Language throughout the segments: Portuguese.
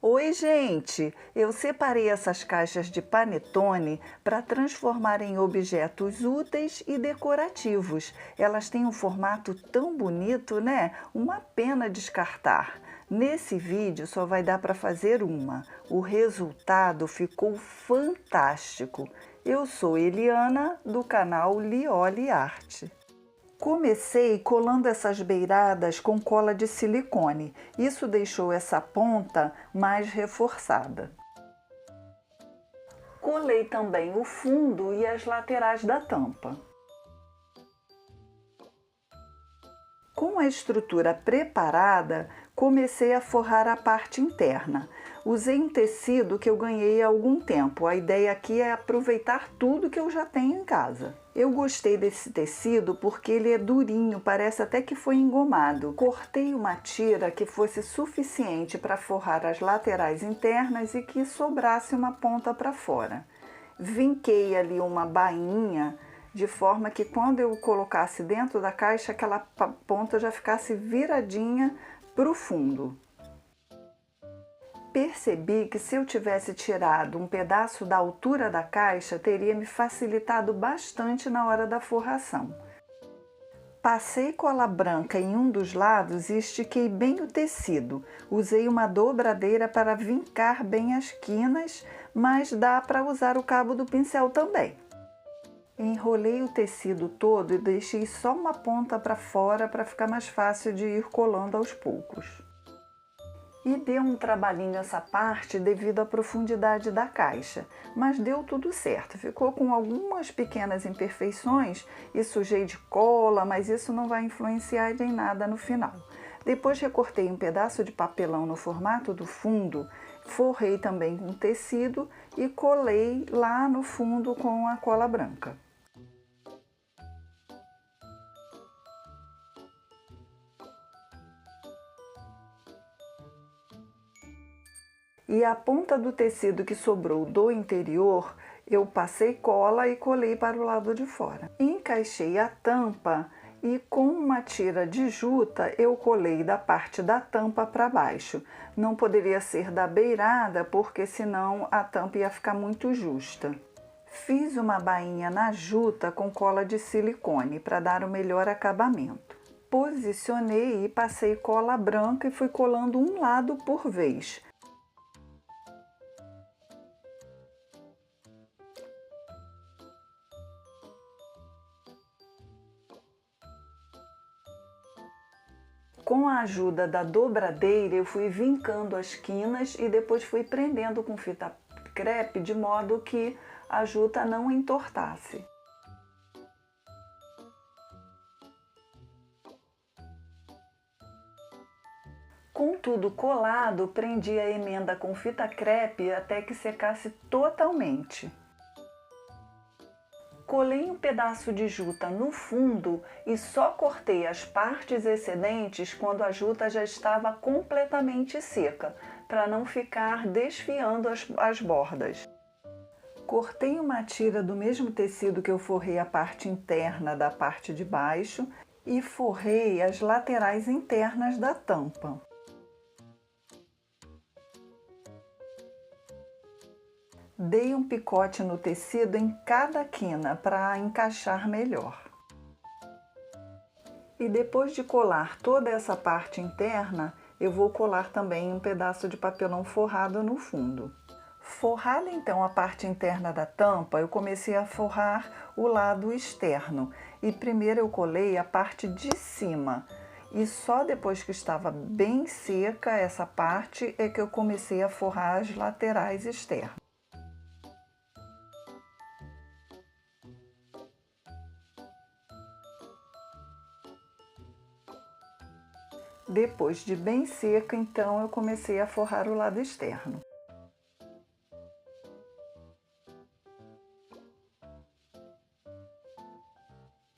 Oi, gente! Eu separei essas caixas de panetone para transformar em objetos úteis e decorativos. Elas têm um formato tão bonito, né? Uma pena descartar. Nesse vídeo só vai dar para fazer uma. O resultado ficou fantástico. Eu sou Eliana, do canal Lioli Arte. Comecei colando essas beiradas com cola de silicone. Isso deixou essa ponta mais reforçada. Colei também o fundo e as laterais da tampa. Com a estrutura preparada, comecei a forrar a parte interna. Usei um tecido que eu ganhei há algum tempo. A ideia aqui é aproveitar tudo que eu já tenho em casa. Eu gostei desse tecido porque ele é durinho, parece até que foi engomado. Cortei uma tira que fosse suficiente para forrar as laterais internas e que sobrasse uma ponta para fora. Vinquei ali uma bainha de forma que quando eu colocasse dentro da caixa, aquela ponta já ficasse viradinha para o fundo. Percebi que se eu tivesse tirado um pedaço da altura da caixa, teria me facilitado bastante na hora da forração. Passei cola branca em um dos lados e estiquei bem o tecido. Usei uma dobradeira para vincar bem as quinas, mas dá para usar o cabo do pincel também. Enrolei o tecido todo e deixei só uma ponta para fora para ficar mais fácil de ir colando aos poucos. E deu um trabalhinho essa parte devido à profundidade da caixa, mas deu tudo certo. Ficou com algumas pequenas imperfeições e sujei de cola, mas isso não vai influenciar em nada no final. Depois recortei um pedaço de papelão no formato do fundo, forrei também com tecido e colei lá no fundo com a cola branca. E a ponta do tecido que sobrou do interior, eu passei cola e colei para o lado de fora. Encaixei a tampa e com uma tira de juta eu colei da parte da tampa para baixo. Não poderia ser da beirada, porque senão a tampa ia ficar muito justa. Fiz uma bainha na juta com cola de silicone para dar o melhor acabamento. Posicionei e passei cola branca e fui colando um lado por vez. Com a ajuda da dobradeira, eu fui vincando as quinas e depois fui prendendo com fita crepe de modo que a juta não entortasse. Com tudo colado, prendi a emenda com fita crepe até que secasse totalmente. Colei um pedaço de juta no fundo e só cortei as partes excedentes quando a juta já estava completamente seca, para não ficar desfiando as bordas. Cortei uma tira do mesmo tecido que eu forrei a parte interna da parte de baixo e forrei as laterais internas da tampa. Dei um picote no tecido em cada quina para encaixar melhor. E depois de colar toda essa parte interna, eu vou colar também um pedaço de papelão forrado no fundo. Forrada então a parte interna da tampa, eu comecei a forrar o lado externo. E primeiro eu colei a parte de cima. E só depois que estava bem seca essa parte é que eu comecei a forrar as laterais externas. Depois de bem seca, então, eu comecei a forrar o lado externo.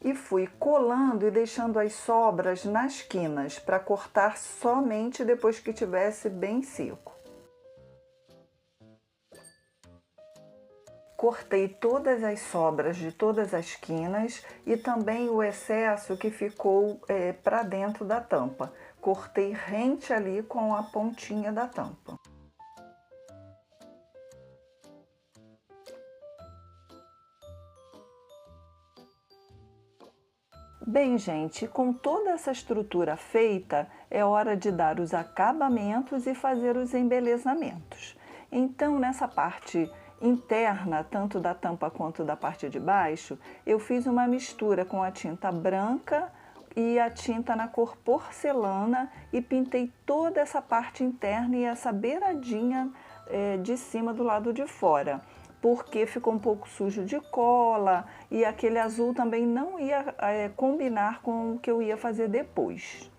E fui colando e deixando as sobras nas quinas, para cortar somente depois que tivesse bem seco. Cortei todas as sobras de todas as quinas e também o excesso que ficou para dentro da tampa. Cortei rente ali com a pontinha da tampa. Bem, gente, com toda essa estrutura feita, é hora de dar os acabamentos e fazer os embelezamentos. Então, nessa parte interna, tanto da tampa quanto da parte de baixo, eu fiz uma mistura com a tinta branca e a tinta na cor porcelana e pintei toda essa parte interna e essa beiradinha de cima do lado de fora, porque ficou um pouco sujo de cola e aquele azul também não ia combinar com o que eu ia fazer depois.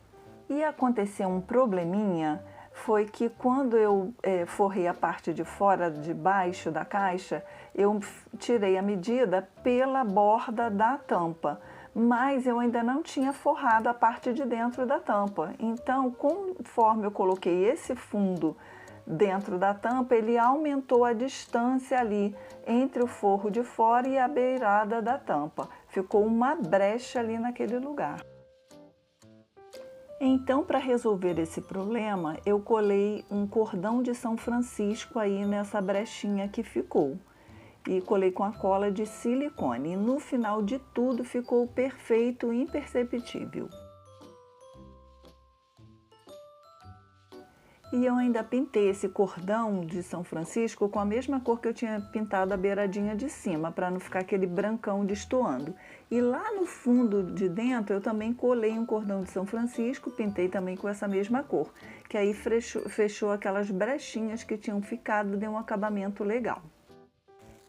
E aconteceu um probleminha, foi que quando eu forrei a parte de fora, de baixo da caixa, eu tirei a medida pela borda da tampa, mas eu ainda não tinha forrado a parte de dentro da tampa. Então, conforme eu coloquei esse fundo dentro da tampa, ele aumentou a distância ali entre o forro de fora e a beirada da tampa. Ficou uma brecha ali naquele lugar. Então, para resolver esse problema, eu colei um cordão de São Francisco aí nessa brechinha que ficou. E colei com a cola de silicone. E no final de tudo ficou perfeito, imperceptível. E eu ainda pintei esse cordão de São Francisco com a mesma cor que eu tinha pintado a beiradinha de cima, para não ficar aquele brancão destoando. E lá no fundo de dentro eu também colei um cordão de São Francisco, pintei também com essa mesma cor, que aí fechou aquelas brechinhas que tinham ficado, deu um acabamento legal.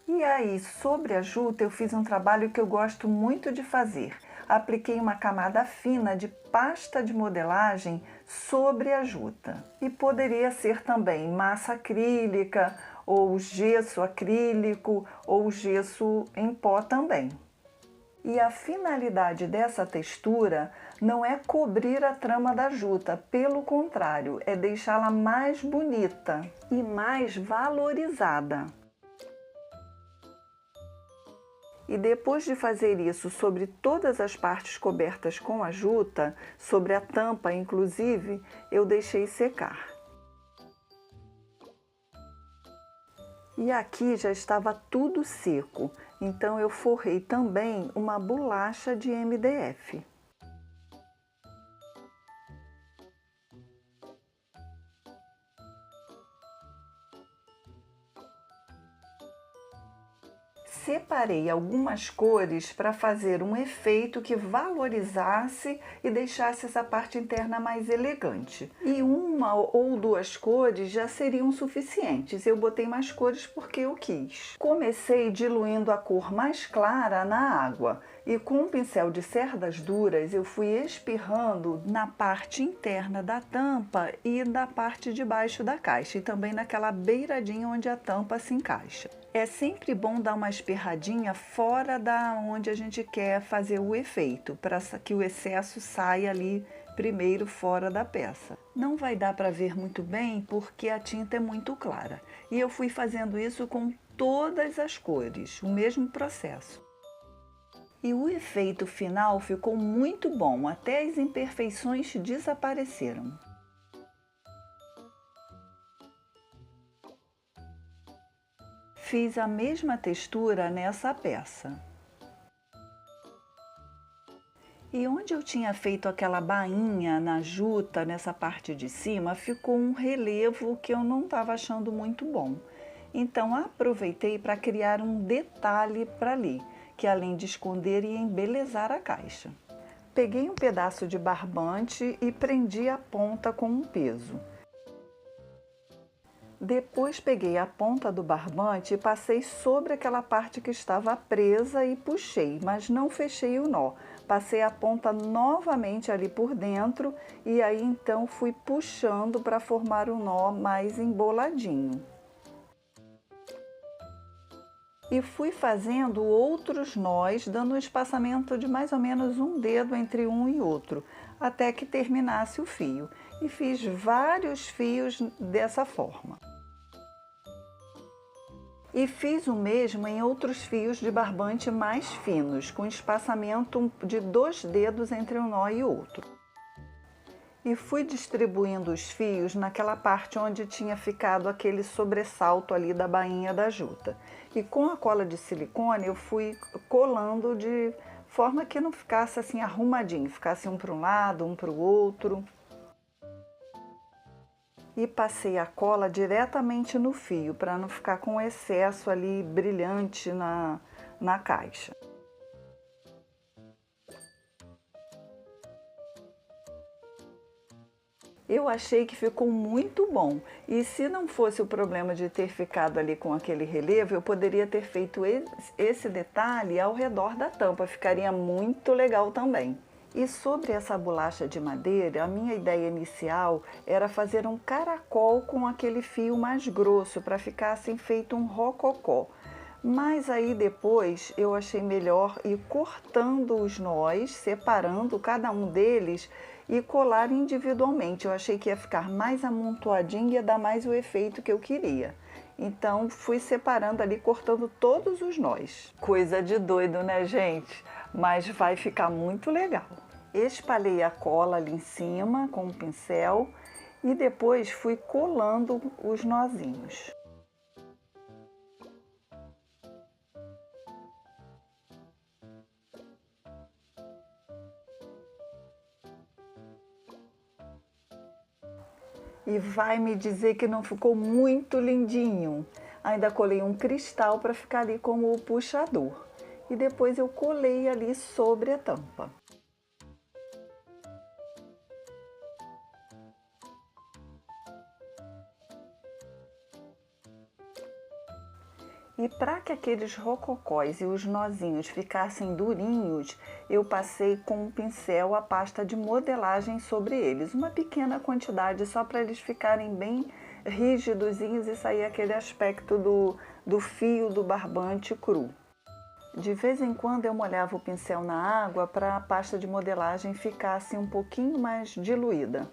E aí, sobre a juta, eu fiz um trabalho que eu gosto muito de fazer. Apliquei uma camada fina de pasta de modelagem sobre a juta. E poderia ser também massa acrílica, ou gesso acrílico, ou gesso em pó também. E a finalidade dessa textura não é cobrir a trama da juta, pelo contrário, é deixá-la mais bonita e mais valorizada. E depois de fazer isso sobre todas as partes cobertas com a juta, sobre a tampa inclusive, eu deixei secar. E aqui já estava tudo seco, então eu forrei também uma bolacha de MDF. Separei algumas cores para fazer um efeito que valorizasse e deixasse essa parte interna mais elegante. E uma ou duas cores já seriam suficientes. Eu botei mais cores porque eu quis. Comecei diluindo a cor mais clara na água e com um pincel de cerdas duras eu fui espirrando na parte interna da tampa e na parte de baixo da caixa e também naquela beiradinha onde a tampa se encaixa. É sempre bom dar uma espirradinha fora da onde a gente quer fazer o efeito, para que o excesso saia ali primeiro fora da peça. Não vai dar para ver muito bem porque a tinta é muito clara. E eu fui fazendo isso com todas as cores, o mesmo processo. E o efeito final ficou muito bom, até as imperfeições desapareceram. Fiz a mesma textura nessa peça. E onde eu tinha feito aquela bainha na juta, nessa parte de cima, ficou um relevo que eu não estava achando muito bom. Então aproveitei para criar um detalhe para ali, que além de esconder ia embelezar a caixa. Peguei um pedaço de barbante e prendi a ponta com um peso. Depois peguei a ponta do barbante e passei sobre aquela parte que estava presa e puxei, mas não fechei o nó. Passei a ponta novamente ali por dentro e aí então fui puxando para formar um nó mais emboladinho. E fui fazendo outros nós, dando um espaçamento de mais ou menos um dedo entre um e outro, até que terminasse o fio. E fiz vários fios dessa forma. E fiz o mesmo em outros fios de barbante mais finos, com espaçamento de 2 dedos entre um nó e outro. E fui distribuindo os fios naquela parte onde tinha ficado aquele sobressalto ali da bainha da juta. E com a cola de silicone eu fui colando de forma que não ficasse assim arrumadinho, ficasse um para um lado, um para o outro. E passei a cola diretamente no fio, para não ficar com excesso ali brilhante na caixa. Eu achei que ficou muito bom, e se não fosse o problema de ter ficado ali com aquele relevo, eu poderia ter feito esse detalhe ao redor da tampa, ficaria muito legal também. E sobre essa bolacha de madeira, a minha ideia inicial era fazer um caracol com aquele fio mais grosso, para ficar assim feito um rococó. Mas aí depois eu achei melhor ir cortando os nós, separando cada um deles e colar individualmente. Eu achei que ia ficar mais amontoadinho e ia dar mais o efeito que eu queria. Então fui separando ali, cortando todos os nós. Coisa de doido, né, gente? Mas vai ficar muito legal. Espalhei a cola ali em cima com o pincel e depois fui colando os nozinhos. E vai me dizer que não ficou muito lindinho. Ainda colei um cristal para ficar ali como o puxador. E depois eu colei ali sobre a tampa. E para que aqueles rococós e os nozinhos ficassem durinhos, eu passei com um pincel a pasta de modelagem sobre eles. Uma pequena quantidade só para eles ficarem bem rígidozinhos e sair aquele aspecto do fio do barbante cru. De vez em quando eu molhava o pincel na água para a pasta de modelagem ficar assim um pouquinho mais diluída.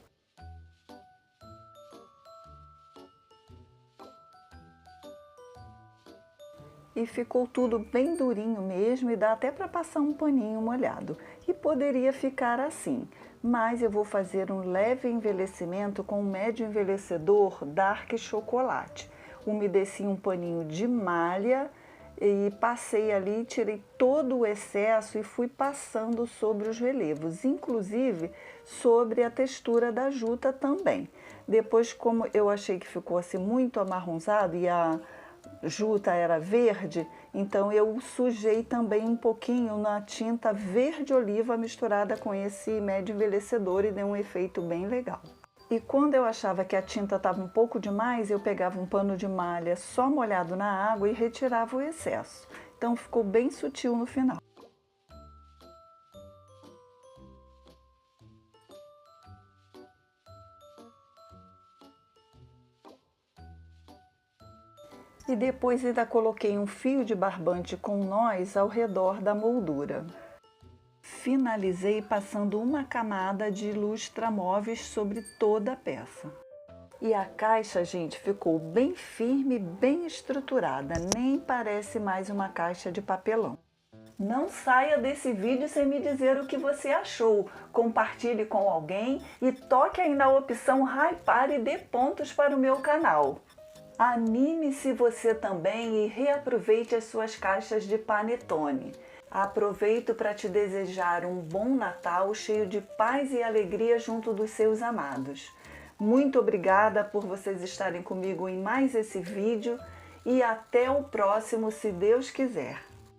E ficou tudo bem durinho mesmo e dá até para passar um paninho molhado. E poderia ficar assim, mas eu vou fazer um leve envelhecimento com um médio envelhecedor Dark Chocolate. Umedeci um paninho de malha e passei ali, tirei todo o excesso e fui passando sobre os relevos, inclusive sobre a textura da juta também. Depois, como eu achei que ficou assim muito amarronzado e a juta era verde, então eu sujei também um pouquinho na tinta verde oliva misturada com esse médio envelhecedor e deu um efeito bem legal. E quando eu achava que a tinta estava um pouco demais, eu pegava um pano de malha só molhado na água e retirava o excesso. Então ficou bem sutil no final. E depois ainda coloquei um fio de barbante com nós ao redor da moldura. Finalizei passando uma camada de lustramóveis sobre toda a peça. E a caixa, gente, ficou bem firme, bem estruturada, nem parece mais uma caixa de papelão. Não saia desse vídeo sem me dizer o que você achou. Compartilhe com alguém e toque aí na opção hypar e dê pontos para o meu canal. Anime-se você também e reaproveite as suas caixas de panetone. Aproveito para te desejar um bom Natal cheio de paz e alegria junto dos seus amados. Muito obrigada por vocês estarem comigo em mais esse vídeo e até o próximo, se Deus quiser.